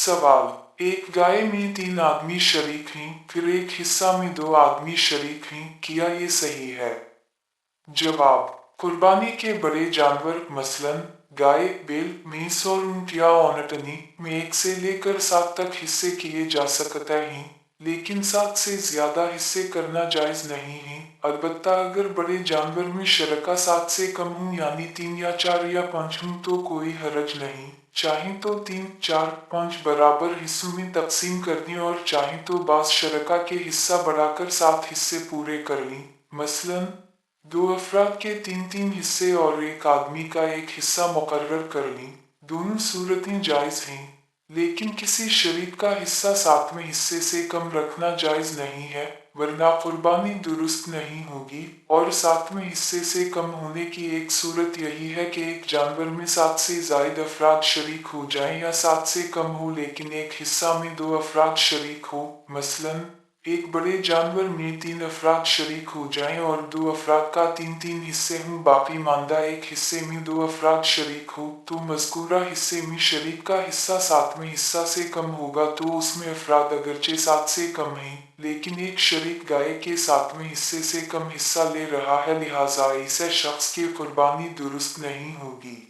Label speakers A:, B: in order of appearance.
A: सवाल, एक गाय में 3 आदमी शरीक हैं, फिर एक हिस्सा में 2 आदमी शरीक हैं, क्या ये सही है? जवाब, कुर्बानी के बड़े जानवर मसलन गाय, बैल, भैंस और ऊंट या ओंटनी में 1 से लेकर 7 तक हिस्से किए जा सकते हैं, लेकिन 7 से ज्यादा हिस्से करना जायज नहीं है। अलबत्ता अगर बड़े जानवर में शरका 7 से कम हो यानी 3 या 4 या 5 हो तो कोई हरज नहीं। चाहे तो 3, 4, 5 बराबर हिस्सों में तकसीम कर दें और चाहे तो बाज शरका के हिस्सा बढ़ाकर 7 हिस्से पूरे कर लें। मसलन 2 अफराद के 3-3 हिस्से और एक आदमी का एक हिस्सा मुकर्रर कर लें। दोनों सूरतें जायज हैं, लेकिन किसी शरीक का हिस्सा 7वें हिस्से से कम रखना जायज नहीं है, वरना कुर्बानी दुरुस्त नहीं होगी। और 7वें हिस्से से कम होने की एक सूरत यही है कि एक जानवर में 7 से जायद अफराद शरीक हो जाएं या 7 से कम हो लेकिन एक हिस्सा में 2 अफराद शरीक हो। मसलन एक बड़े जानवर में 3 अफराद शरीक हो जाएं और 2 अफराद का 3-3 हिस्से हों, बाकी मानदा एक हिस्से में 2 अफराद शरीक हो, तो मज़कूरा हिस्से में शरीक का हिस्सा 7वें हिस्सा से कम होगा तो उसमें अफराद अगरचे 7 से कम हैं, लेकिन एक शरीक गाय के 7वें हिस्से से कम हिस्सा ले रहा है, लिहाजा ऐसे शख्स की कुर्बानी दुरुस्त नहीं होगी।